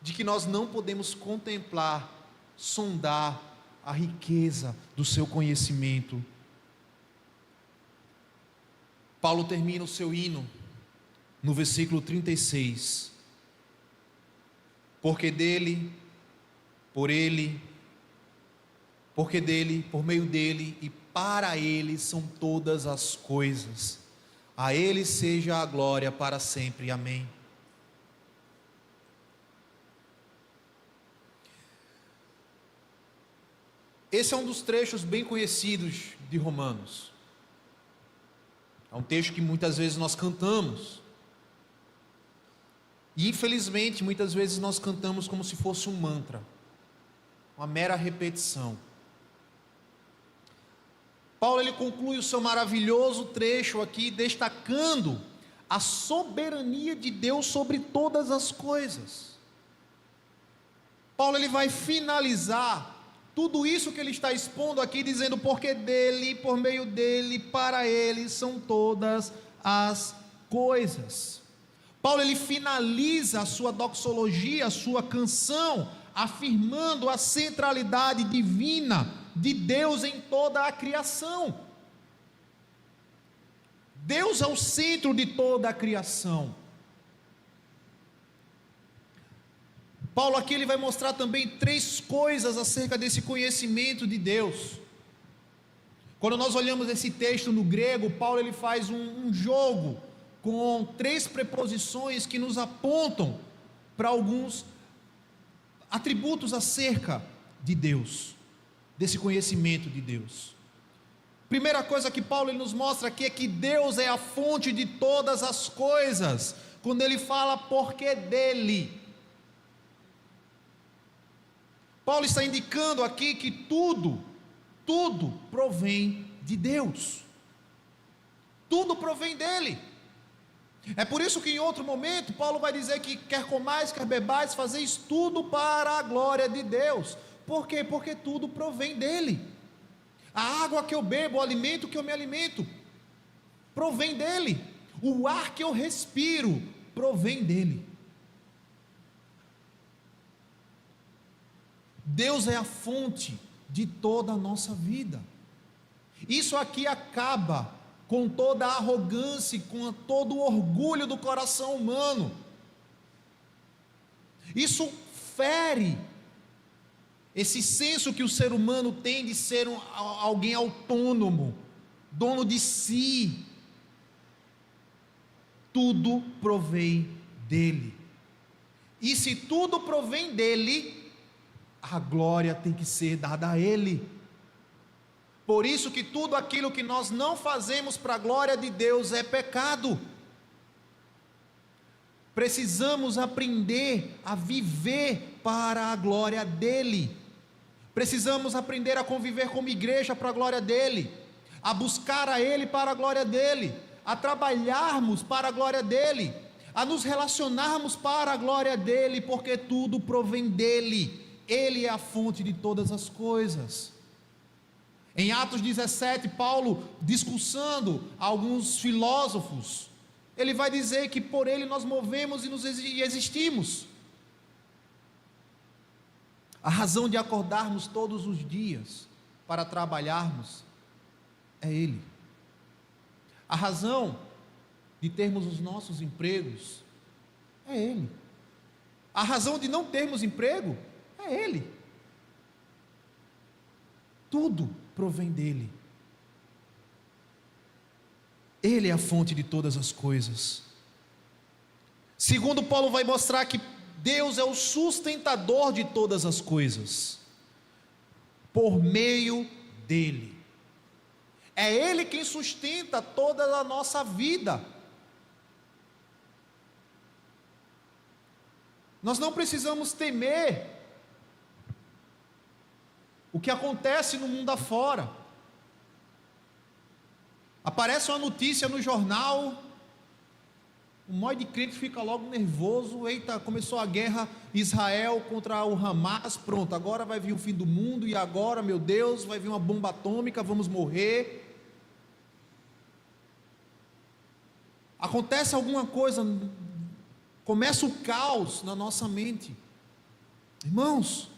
de que nós não podemos contemplar, sondar a riqueza do seu conhecimento. Paulo termina o seu hino no versículo 36, porque dele, por ele, porque dele, por meio dele e para ele são todas as coisas. A ele seja a glória para sempre. Amém. Esse é um dos trechos bem conhecidos de Romanos. É um texto que muitas vezes nós cantamos. E infelizmente, muitas vezes nós cantamos como se fosse um mantra, uma mera repetição. Paulo ele conclui o seu maravilhoso trecho aqui destacando a soberania de Deus sobre todas as coisas. Paulo ele vai finalizar tudo isso que ele está expondo aqui, dizendo: porque dele, por meio dele, para ele são todas as coisas. Paulo ele finaliza a sua doxologia, a sua canção, afirmando a centralidade divina de Deus em toda a criação. Deus é o centro de toda a criação. Paulo aqui ele vai mostrar também 3 coisas acerca desse conhecimento de Deus. Quando nós olhamos esse texto no grego, Paulo ele faz um jogo com 3 preposições que nos apontam para alguns atributos acerca de Deus, desse conhecimento de Deus. Primeira coisa que Paulo ele nos mostra aqui é que Deus é a fonte de todas as coisas, quando ele fala porque dele. Paulo está indicando aqui que tudo provém de Deus, tudo provém dele. É por isso que em outro momento Paulo vai dizer que quer comais, quer bebais, fazeis tudo para a glória de Deus. Por quê? Porque tudo provém dele. A água que eu bebo, o alimento que eu me alimento, provém dele. O ar que eu respiro, provém dele. Deus é a fonte de toda a nossa vida. Isso aqui acaba com toda a arrogância, com todo o orgulho do coração humano. Isso fere esse senso que o ser humano tem de ser alguém autônomo, dono de si. Tudo provém dele. E se tudo provém dele, a glória tem que ser dada a ele. Por isso que tudo aquilo que nós não fazemos para a glória de Deus é pecado. Precisamos aprender a viver para a glória dele. Precisamos aprender a conviver como igreja para a glória dele, a buscar a ele para a glória dele, a trabalharmos para a glória dele, a nos relacionarmos para a glória dele, porque tudo provém dele. Ele é a fonte de todas as coisas. Em Atos 17, Paulo discursando a alguns filósofos, ele vai dizer que por ele nós movemos e existimos. A razão de acordarmos todos os dias para trabalharmos é ele. A razão de termos os nossos empregos é ele. A razão de não termos emprego é ele. Tudo provém dele. Ele é a fonte de todas as coisas. Segundo, Paulo vai mostrar que Deus é o sustentador de todas as coisas, por meio dele. É ele quem sustenta toda a nossa vida. Nós não precisamos temer o que acontece no mundo afora. Aparece uma notícia no jornal, um monte de crente fica logo nervoso. Eita, começou a guerra Israel contra o Hamas, pronto, agora vai vir o fim do mundo, e agora, meu Deus, vai vir uma bomba atômica, vamos morrer. Acontece alguma coisa, começa o caos na nossa mente. Irmãos,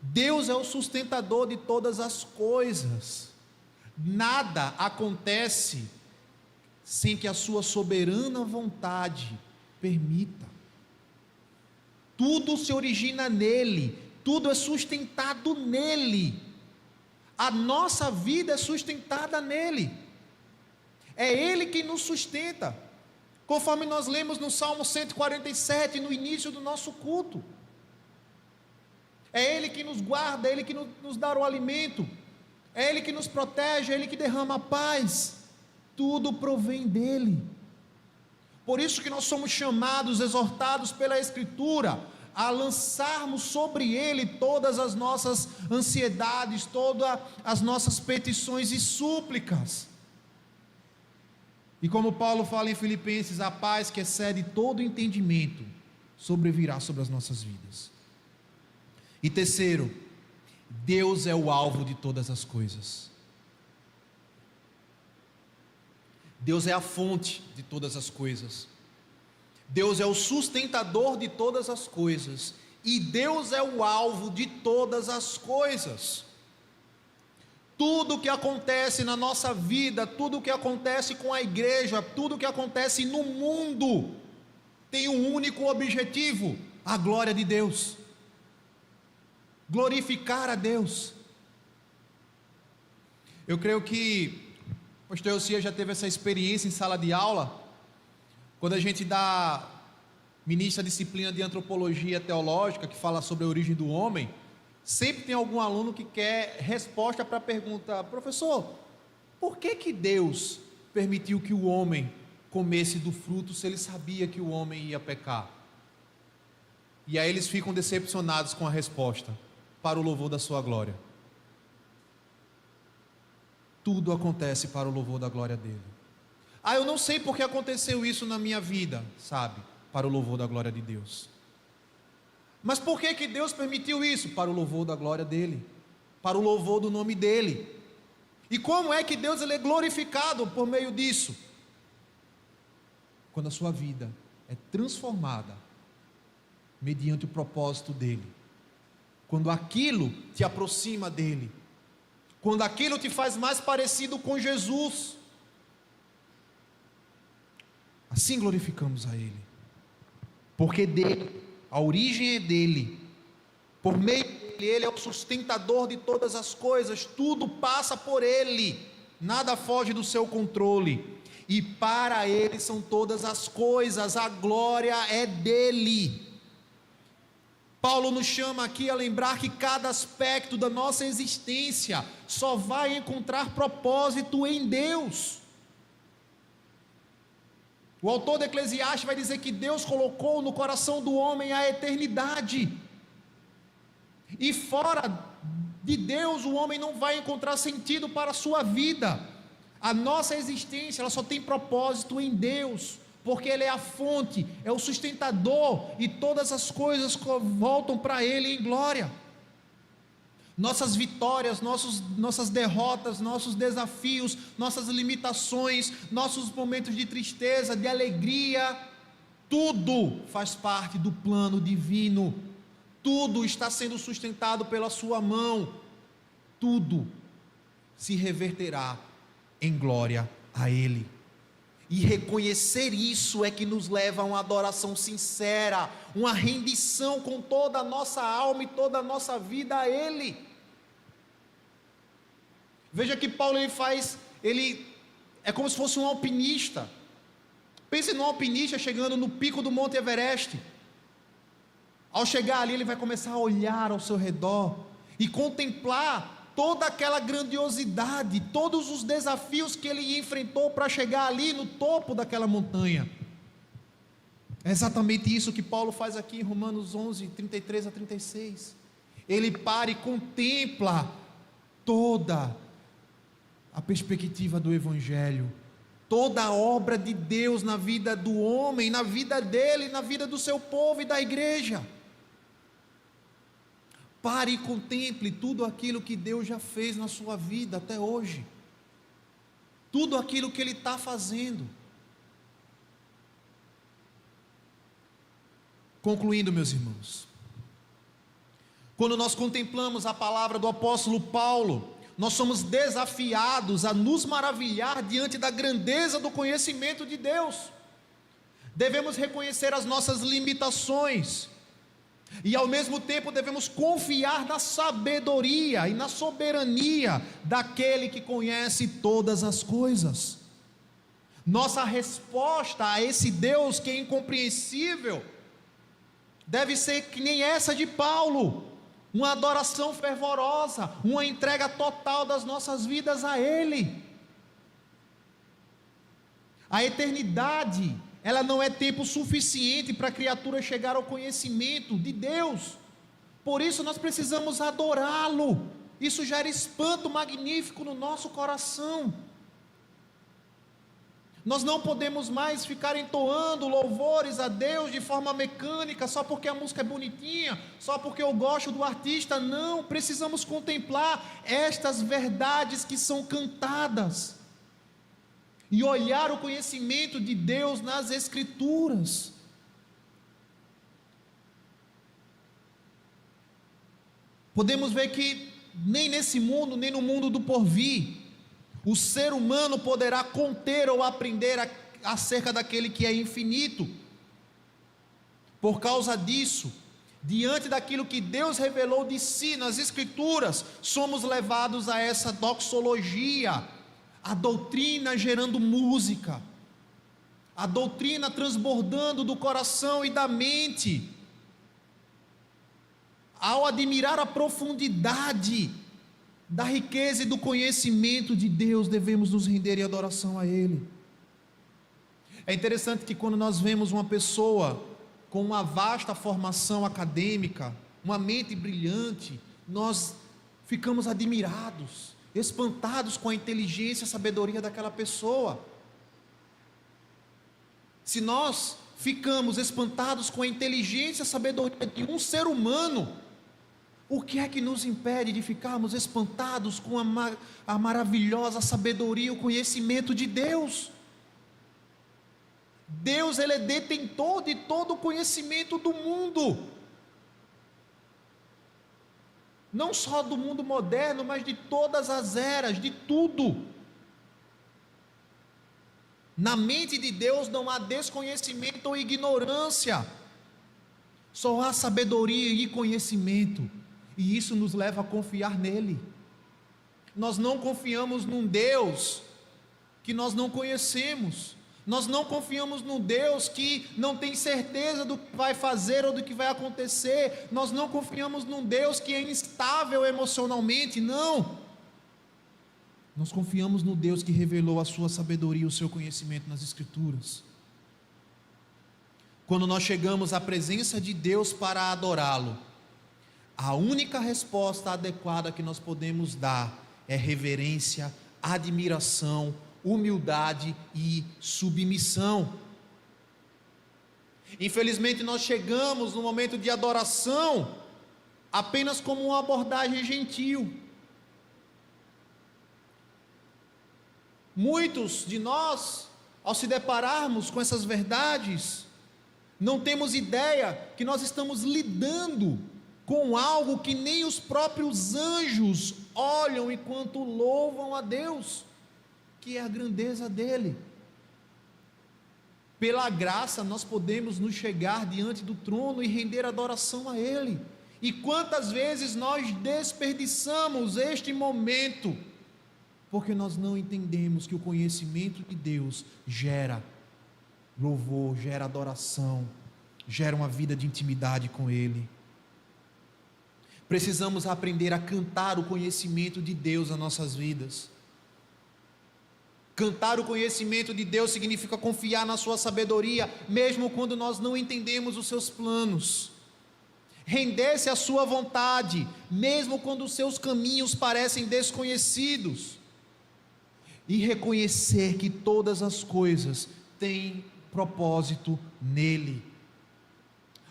Deus é o sustentador de todas as coisas. Nada acontece sem que a sua soberana vontade permita. Tudo se origina nele, tudo é sustentado nele. A nossa vida é sustentada nele. É ele quem nos sustenta, conforme nós lemos no Salmo 147, no início do nosso culto. É ele que nos guarda, é ele que nos dá o alimento, é ele que nos protege, é ele que derrama a paz. Tudo provém dele. Por isso que nós somos chamados, exortados pela Escritura, a lançarmos sobre ele todas as nossas ansiedades, todas as nossas petições e súplicas. E como Paulo fala em Filipenses, a paz que excede todo entendimento sobrevirá sobre as nossas vidas. E terceiro, Deus é o alvo de todas as coisas. Deus é a fonte de todas as coisas. Deus é o sustentador de todas as coisas. E Deus é o alvo de todas as coisas. Tudo o que acontece na nossa vida, tudo o que acontece com a igreja, tudo o que acontece no mundo, tem um único objetivo: a glória de Deus. Glorificar a Deus. Eu creio que o pastor Elcia já teve essa experiência em sala de aula, quando a gente ministra a disciplina de antropologia teológica, que fala sobre a origem do homem. Sempre tem algum aluno que quer resposta para a pergunta: professor, por que Deus permitiu que o homem comesse do fruto se ele sabia que o homem ia pecar? E aí eles ficam decepcionados com a resposta: para o louvor da sua glória. Tudo acontece para o louvor da glória dele. Eu não sei porque aconteceu isso na minha vida, sabe? Para o louvor da glória de Deus. Mas por que Deus permitiu isso? Para o louvor da glória dele, para o louvor do nome dele. E como é que Deus ele é glorificado por meio disso? Quando a sua vida é transformada mediante o propósito dele, quando aquilo te aproxima dele, quando aquilo te faz mais parecido com Jesus, assim glorificamos a ele, porque dele, a origem é dele, por meio dele, ele é o sustentador de todas as coisas, tudo passa por ele, nada foge do seu controle, e para ele são todas as coisas, a glória é dele. Paulo nos chama aqui a lembrar que cada aspecto da nossa existência só vai encontrar propósito em Deus. O autor do Eclesiastes vai dizer que Deus colocou no coração do homem a eternidade, e fora de Deus o homem não vai encontrar sentido para a sua vida. A nossa existência ela só tem propósito em Deus, porque ele é a fonte, é o sustentador, e todas as coisas voltam para ele em glória. Nossas vitórias, nossas derrotas, nossos desafios, nossas limitações, nossos momentos de tristeza, de alegria, tudo faz parte do plano divino, tudo está sendo sustentado pela sua mão, tudo se reverterá em glória a ele. E reconhecer isso é que nos leva a uma adoração sincera, uma rendição com toda a nossa alma e toda a nossa vida a ele. Veja que Paulo ele é como se fosse um alpinista. Pense num alpinista chegando no pico do Monte Everest. Ao chegar ali, ele vai começar a olhar ao seu redor e contemplar toda aquela grandiosidade, todos os desafios que ele enfrentou para chegar ali no topo daquela montanha. É exatamente isso que Paulo faz aqui em Romanos 11, 33 a 36. Ele para e contempla toda a perspectiva do Evangelho, toda a obra de Deus na vida do homem, na vida dele, na vida do seu povo e da igreja. Pare e contemple tudo aquilo que Deus já fez na sua vida até hoje, tudo aquilo que ele está fazendo. Concluindo, meus irmãos, quando nós contemplamos a palavra do apóstolo Paulo, nós somos desafiados a nos maravilhar diante da grandeza do conhecimento de Deus. Devemos reconhecer as nossas limitações, E ao mesmo tempo devemos confiar na sabedoria e na soberania daquele que conhece todas as coisas. Nossa resposta a esse Deus que é incompreensível deve ser que nem essa de Paulo, uma adoração fervorosa, uma entrega total das nossas vidas a Ele. A eternidade, ela não é tempo suficiente para a criatura chegar ao conhecimento de Deus. Por isso nós precisamos adorá-lo. Isso gera espanto magnífico no nosso coração. Nós não podemos mais ficar entoando louvores a Deus de forma mecânica, só porque a música é bonitinha, só porque eu gosto do artista. Não, precisamos contemplar estas verdades que são cantadas e olhar o conhecimento de Deus nas Escrituras. Podemos ver que nem nesse mundo, nem no mundo do porvir, o ser humano poderá conter ou aprender acerca daquele que é infinito. Por causa disso, diante daquilo que Deus revelou de si nas Escrituras, somos levados a essa doxologia, a doutrina gerando música, a doutrina transbordando do coração e da mente. Ao admirar a profundidade da riqueza e do conhecimento de Deus, devemos nos render em adoração a Ele. É interessante que quando nós vemos uma pessoa com uma vasta formação acadêmica, uma mente brilhante, nós ficamos admirados, espantados com a inteligência e a sabedoria daquela pessoa. Se nós ficamos espantados com a inteligência e a sabedoria de um ser humano, o que é que nos impede de ficarmos espantados com a maravilhosa sabedoria e o conhecimento de Deus? Deus, Ele é detentor de todo o conhecimento do mundo, não só do mundo moderno, mas de todas as eras, de tudo. Na mente de Deus não há desconhecimento ou ignorância, só há sabedoria e conhecimento, e isso nos leva a confiar nele. Nós não confiamos num Deus que nós não conhecemos, nós não confiamos num Deus que não tem certeza do que vai fazer ou do que vai acontecer, nós não confiamos num Deus que é instável emocionalmente, não. Nós confiamos no Deus que revelou a sua sabedoria e o seu conhecimento nas Escrituras. Quando nós chegamos à presença de Deus para adorá-lo, a única resposta adequada que nós podemos dar é reverência, admiração, humildade e submissão. Infelizmente nós chegamos no momento de adoração apenas como uma abordagem gentil. Muitos de nós, ao se depararmos com essas verdades, não temos ideia que nós estamos lidando com algo que nem os próprios anjos olham enquanto louvam a Deus, que é a grandeza dele. Pela graça nós podemos nos chegar diante do trono e render adoração a Ele. E quantas vezes nós desperdiçamos este momento, porque nós não entendemos que o conhecimento de Deus gera louvor, gera adoração, gera uma vida de intimidade com Ele. Precisamos aprender a cantar o conhecimento de Deus nas nossas vidas. Cantar o conhecimento de Deus significa confiar na sua sabedoria, mesmo quando nós não entendemos os seus planos. Render-se à sua vontade, mesmo quando os seus caminhos parecem desconhecidos. E reconhecer que todas as coisas têm propósito nele.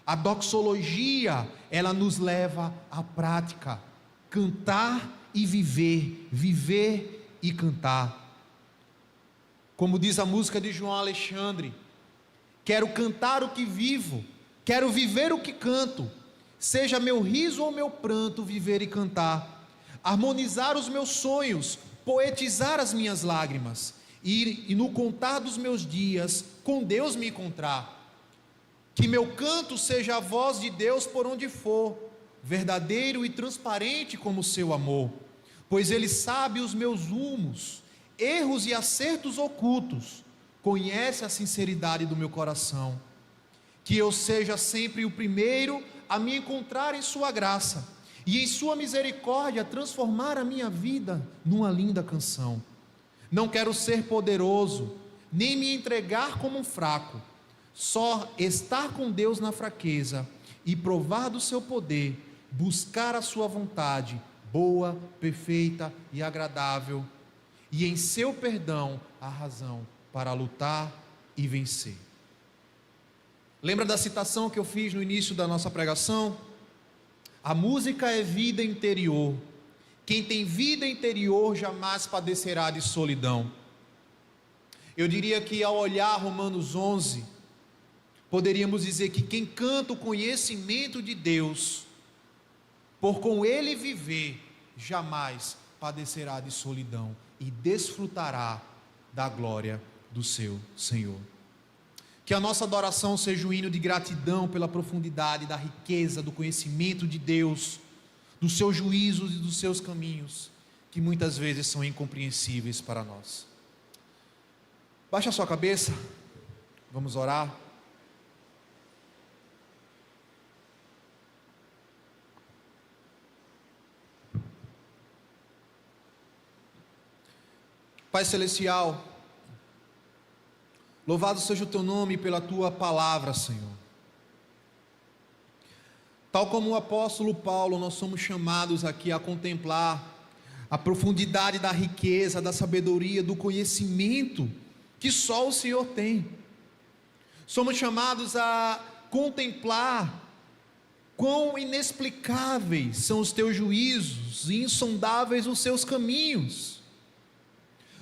A doxologia, ela nos leva à prática, cantar e viver, viver e cantar. Como diz a música de João Alexandre: quero cantar o que vivo, quero viver o que canto, seja meu riso ou meu pranto, viver e cantar, harmonizar os meus sonhos, poetizar as minhas lágrimas, e no contar dos meus dias, com Deus me encontrar. Que meu canto seja a voz de Deus por onde for, verdadeiro e transparente como o seu amor, pois Ele sabe os meus rumos, erros e acertos ocultos, conhece a sinceridade do meu coração. Que eu seja sempre o primeiro a me encontrar em sua graça, e em sua misericórdia transformar a minha vida numa linda canção. Não quero ser poderoso, nem me entregar como um fraco, só estar com Deus na fraqueza e provar do seu poder, buscar a sua vontade, boa, perfeita e agradável, e em seu perdão a razão para lutar e vencer. Lembra da citação que eu fiz no início da nossa pregação? A música é vida interior. Quem tem vida interior jamais padecerá de solidão. Eu diria que ao olhar Romanos 11, poderíamos dizer que quem canta o conhecimento de Deus, por com Ele viver, jamais padecerá de solidão e desfrutará da glória do seu Senhor. Que a nossa adoração seja um hino de gratidão pela profundidade da riqueza do conhecimento de Deus, dos seus juízos e dos seus caminhos, que muitas vezes são incompreensíveis para nós. Baixe a sua cabeça, vamos orar. Pai Celestial, louvado seja o Teu nome pela Tua palavra, Senhor. Tal como o apóstolo Paulo, nós somos chamados aqui a contemplar a profundidade da riqueza, da sabedoria, do conhecimento que só o Senhor tem. Somos chamados a contemplar quão inexplicáveis são os Teus juízos e insondáveis os Seus caminhos.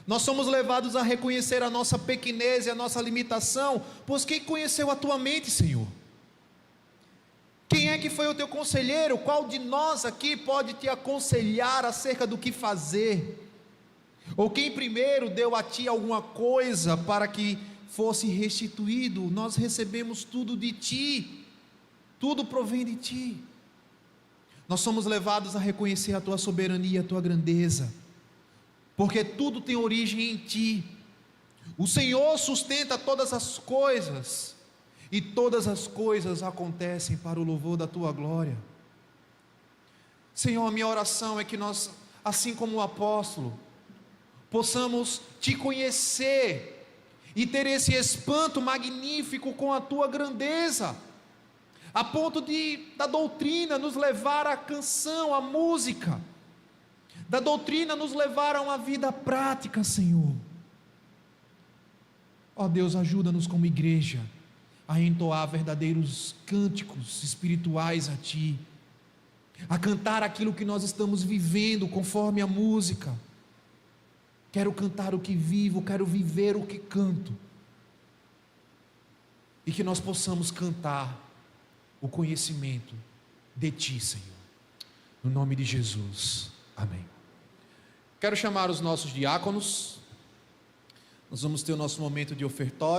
Nós somos levados a reconhecer a nossa pequenez e a nossa limitação, pois quem conheceu a Tua mente, Senhor? Quem é que foi o Teu conselheiro? Qual de nós aqui pode te aconselhar acerca do que fazer? Ou quem primeiro deu a Ti alguma coisa para que fosse restituído? Nós recebemos tudo de Ti, tudo provém de Ti. Nós somos levados a reconhecer a Tua soberania, a Tua grandeza, porque tudo tem origem em Ti. O Senhor sustenta todas as coisas, e todas as coisas acontecem para o louvor da Tua glória. Senhor, a minha oração é que nós, assim como o apóstolo, possamos Te conhecer e ter esse espanto magnífico com a Tua grandeza, a ponto da doutrina nos levar à canção, à música, da doutrina nos levar a uma vida prática, Senhor. Ó Deus, ajuda-nos como igreja a entoar verdadeiros cânticos espirituais a Ti, a cantar aquilo que nós estamos vivendo conforme a música. Quero cantar o que vivo, quero viver o que canto, e que nós possamos cantar o conhecimento de Ti, Senhor, no nome de Jesus, amém. Quero chamar os nossos diáconos. Nós vamos ter o nosso momento de ofertório.